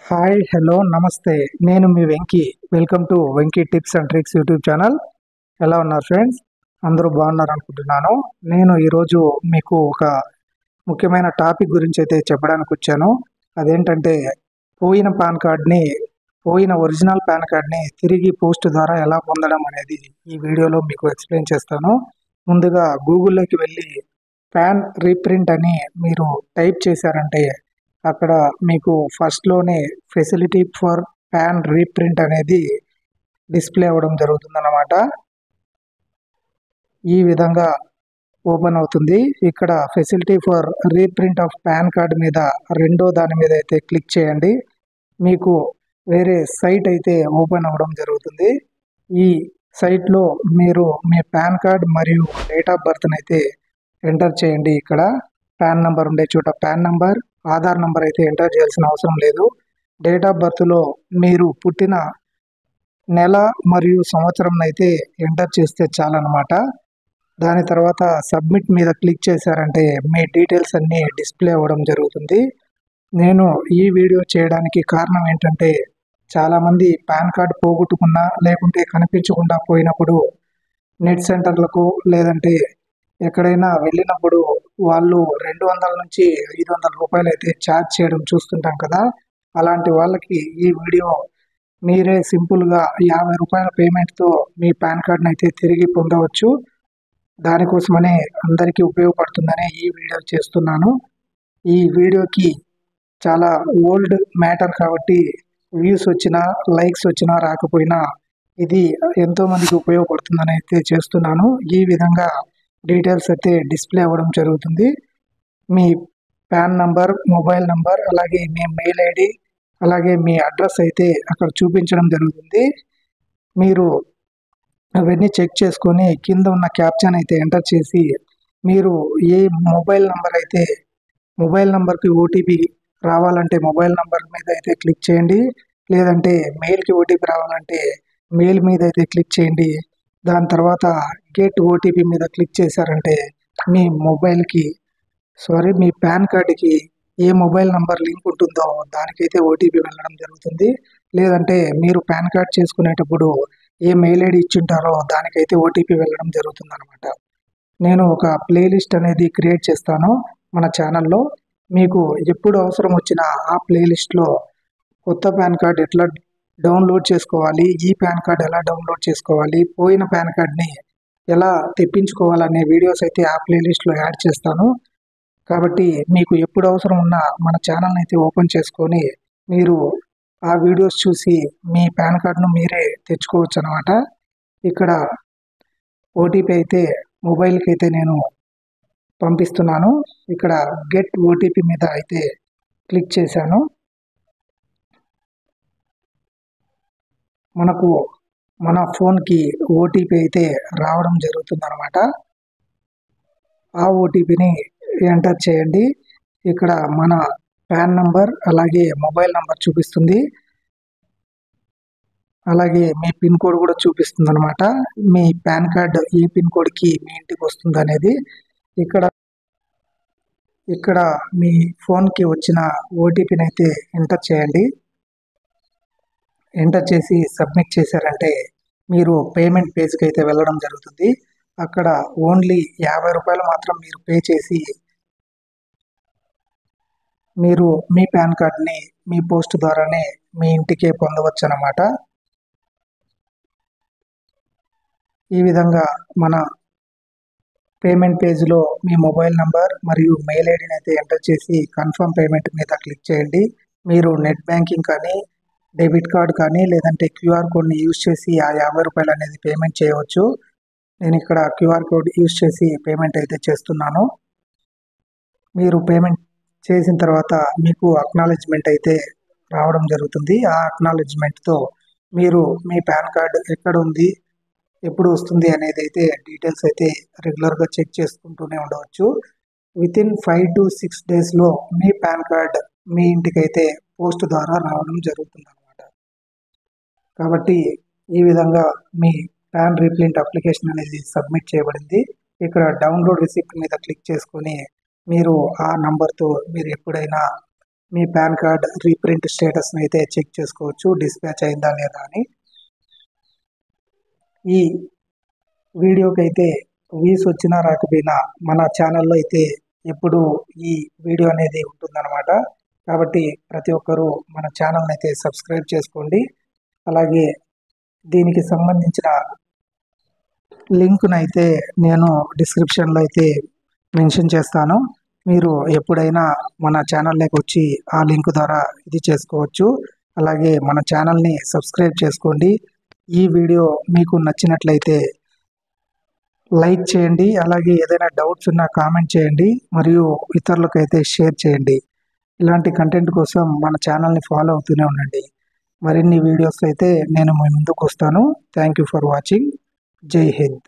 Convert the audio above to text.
Hi hello నమస్తే. నేను మీ Venky. Welcome to Venky tips and tricks YouTube channel. ఎలా ఉన్నారు ఫ్రెండ్స్? అందరూ బాగున్నారు అనుకుంటున్నాను. నేను ఈరోజు మీకు ఒక ముఖ్యమైన టాపిక్ గురించి అయితే చెప్పడానికి వచ్చాను. అదేంటంటే పోయిన ఒరిజినల్ పాన్ కార్డ్ని తిరిగి పోస్ట్ ద్వారా ఎలా పొందడం అనేది ఈ వీడియోలో మీకు ఎక్స్ప్లెయిన్ చేస్తాను. ముందుగా గూగుల్లోకి వెళ్ళి పాన్ రీప్రింట్ అని మీరు టైప్ చేశారంటే అక్కడ మీకు ఫస్ట్లోనే ఫెసిలిటీ ఫర్ పాన్ రీప్రింట్ అనేది డిస్ప్లే అవ్వడం జరుగుతుందన్నమాట. ఈ విధంగా ఓపెన్ అవుతుంది. ఇక్కడ facility for reprint of pan card మీద రెండో దాని మీద అయితే క్లిక్ చేయండి. మీకు వేరే సైట్ అయితే ఓపెన్ అవ్వడం జరుగుతుంది. ఈ సైట్లో మీరు మీ పాన్ కార్డ్ మరియు డేట్ ఆఫ్ బర్త్ని అయితే ఎంటర్ చేయండి. ఇక్కడ పాన్ నంబర్ ఉండే చోట పాన్ నంబర్, ఆధార్ నంబర్ అయితే ఎంటర్ చేయాల్సిన అవసరం లేదు. డేట్ ఆఫ్ బర్త్లో మీరు పుట్టిన నెల మరియు సంవత్సరం అయితే ఎంటర్ చేస్తే చాలన్నమాట. దాని తర్వాత సబ్మిట్ మీద క్లిక్ చేశారంటే మీ డీటెయిల్స్ అన్నీ డిస్ప్లే అవ్వడం జరుగుతుంది. నేను ఈ వీడియో చేయడానికి కారణం ఏంటంటే చాలామంది పాన్ కార్డ్ పోగొట్టుకున్నా లేకుంటే కనిపించకుండా పోయినప్పుడు నెట్ సెంటర్లకు లేదంటే ఎక్కడైనా వెళ్ళినప్పుడు వాళ్ళు 200 నుంచి 500 రూపాయలు అయితే ఛార్జ్ చేయడం చూస్తుంటాం కదా. అలాంటి వాళ్ళకి ఈ వీడియో మీరే సింపుల్గా 50 రూపాయల పేమెంట్తో మీ పాన్ కార్డ్ని అయితే తిరిగి పొందవచ్చు. దానికోసమనే అందరికీ ఉపయోగపడుతుందనే ఈ వీడియో చేస్తున్నాను. ఈ వీడియోకి చాలా ఓల్డ్ మ్యాటర్ కాబట్టి వ్యూస్ వచ్చినా లైక్స్ వచ్చినా రాకపోయినా ఇది ఎంతోమందికి ఉపయోగపడుతుందని అయితే చేస్తున్నాను. ఈ విధంగా డీటెయిల్స్ అయితే డిస్ప్లే అవ్వడం జరుగుతుంది. మీ పాన్ నంబర్, మొబైల్ నంబర్, అలాగే మీ మెయిల్ ఐడి, అలాగే మీ అడ్రస్ అయితే అక్కడ చూపించడం జరుగుతుంది. మీరు అవన్నీ చెక్ చేసుకొని కింద ఉన్న క్యాప్షన్ అయితే ఎంటర్ చేసి మీరు ఏ మొబైల్ నంబర్కి ఓటీపీ రావాలంటే మొబైల్ నంబర్ మీద అయితే క్లిక్ చేయండి. లేదంటే మెయిల్కి ఓటీపీ రావాలంటే మెయిల్ మీద అయితే క్లిక్ చేయండి. దాని తర్వాత గెట్ ఓటీపీ మీద క్లిక్ చేశారంటే మీ పాన్ కార్డ్కి ఏ మొబైల్ నంబర్ లింక్ ఉంటుందో దానికైతే ఓటీపీ వెళ్ళడం జరుగుతుంది. లేదంటే మీరు పాన్ కార్డ్ చేసుకునేటప్పుడు ఏ మెయిల్ ఐడి ఇచ్చింటారో దానికైతే ఓటీపీ వెళ్ళడం జరుగుతుంది అనమాట. నేను ఒక ప్లేలిస్ట్ అనేది క్రియేట్ చేస్తాను మన ఛానల్లో. మీకు ఎప్పుడు అవసరం వచ్చినా ఆ ప్లేలిస్ట్లో కొత్త పాన్ కార్డ్ ఎట్లా డౌన్లోడ్ చేసుకోవాలి, ఈ పాన్ కార్డ్ ఎలా డౌన్లోడ్ చేసుకోవాలి, పోయిన పాన్ కార్డ్ని ఎలా తెప్పించుకోవాలనే వీడియోస్ అయితే ఆ ప్లేలిస్ట్లో యాడ్ చేస్తాను. కాబట్టి మీకు ఎప్పుడు అవసరం ఉన్నా మన ఛానల్ని అయితే ఓపెన్ చేసుకొని మీరు ఆ వీడియోస్ చూసి మీ పాన్ కార్డ్ను మీరే తెచ్చుకోవచ్చు అనమాట. ఇక్కడ ఓటీపీ అయితే మొబైల్కి అయితే నేను పంపిస్తున్నాను. ఇక్కడ గెట్ ఓటీపీ మీద అయితే క్లిక్ చేశాను. మనకు మన ఫోన్కి ఓటీపీ అయితే రావడం జరుగుతుంది అనమాట. ఆ ఓటీపీని ఎంటర్ చేయండి. ఇక్కడ మన పాన్ నంబర్ అలాగే మొబైల్ నంబర్ చూపిస్తుంది. అలాగే మీ పిన్ కోడ్ కూడా చూపిస్తుంది అనమాట. మీ పాన్ కార్డ్ ఏ పిన్ కోడ్కి మీ ఇంటికి వస్తుంది అనేది ఇక్కడ మీ ఫోన్కి వచ్చిన ఓటీపీని అయితే ఎంటర్ చేయండి. ఎంటర్ చేసి సబ్మిట్ చేశారంటే మీరు పేమెంట్ పేజ్కి అయితే వెళ్ళడం జరుగుతుంది. అక్కడ ఓన్లీ 50 రూపాయలు మాత్రం మీరు పే చేసి మీరు మీ పాన్ కార్డ్ని మీ పోస్ట్ ద్వారానే మీ ఇంటికే పొందవచ్చు అన్నమాట. ఈ విధంగా మన పేమెంట్ పేజ్లో మీ మొబైల్ నంబర్ మరియు మెయిల్ ఐడిని అయితే ఎంటర్ చేసి కన్ఫర్మ్ పేమెంట్ మీద క్లిక్ చేయండి. మీరు నెట్ బ్యాంకింగ్ కానీ డెబిట్ కార్డ్ కానీ లేదంటే క్యూఆర్ కోడ్ని యూజ్ చేసి ఆ 50 రూపాయలు అనేది పేమెంట్ చేయవచ్చు. నేను ఇక్కడ క్యూఆర్ కోడ్ యూజ్ చేసి పేమెంట్ అయితే చేస్తున్నాను. మీరు పేమెంట్ చేసిన తర్వాత మీకు అక్నాలెడ్జ్మెంట్ అయితే రావడం జరుగుతుంది. ఆ అక్నాలెడ్జ్మెంట్తో మీరు మీ పాన్ కార్డ్ ఎక్కడ ఉంది, ఎప్పుడు వస్తుంది అనేది అయితే డీటెయిల్స్ అయితే రెగ్యులర్గా చెక్ చేసుకుంటూనే ఉండవచ్చు. వితిన్ 5 to 6 డేస్లో మీ పాన్ కార్డ్ మీ ఇంటికైతే పోస్ట్ ద్వారా రావడం జరుగుతుంది అనమాట. కాబట్టి ఈ విధంగా మీ పాన్ రీప్రింట్ అప్లికేషన్ అనేది సబ్మిట్ చేయబడింది. ఇక్కడ డౌన్లోడ్ రిసిప్ట్ మీద క్లిక్ చేసుకొని మీరు ఆ నంబర్తో మీరు ఎప్పుడైనా మీ పాన్ కార్డ్ రీప్రింట్ స్టేటస్ని అయితే చెక్ చేసుకోవచ్చు, డిస్పాచ్ అయిందా లేదా అని. ఈ వీడియోకి అయితే వ్యూస్ వచ్చినా రాకపోయినా మన ఛానల్లో అయితే ఎప్పుడు ఈ వీడియో అనేది ఉంటుందన్నమాట. కాబట్టి ప్రతి ఒక్కరూ మన ఛానల్ని అయితే సబ్స్క్రైబ్ చేసుకోండి. అలాగే దీనికి సంబంధించిన లింక్ను అయితే నేను డిస్క్రిప్షన్లో అయితే మెన్షన్ చేస్తాను. మీరు ఎప్పుడైనా మన ఛానల్లోకి వచ్చి ఆ లింక్ ద్వారా ఇది చేసుకోవచ్చు. అలాగే మన ఛానల్ని సబ్స్క్రైబ్ చేసుకోండి. ఈ వీడియో మీకు నచ్చినట్లయితే లైక్ చేయండి. అలాగే ఏదైనా డౌట్స్ ఉన్నా కామెంట్ చేయండి, మరియు ఇతరులకైతే షేర్ చేయండి. ఇలాంటి కంటెంట్ కోసం మన ఛానల్ని ఫాలో అవుతూనే ఉండండి. మరిన్ని వీడియోస్ అయితే నేను మీ ముందుకు వస్తాను. Thank you for watching. జై హింద్.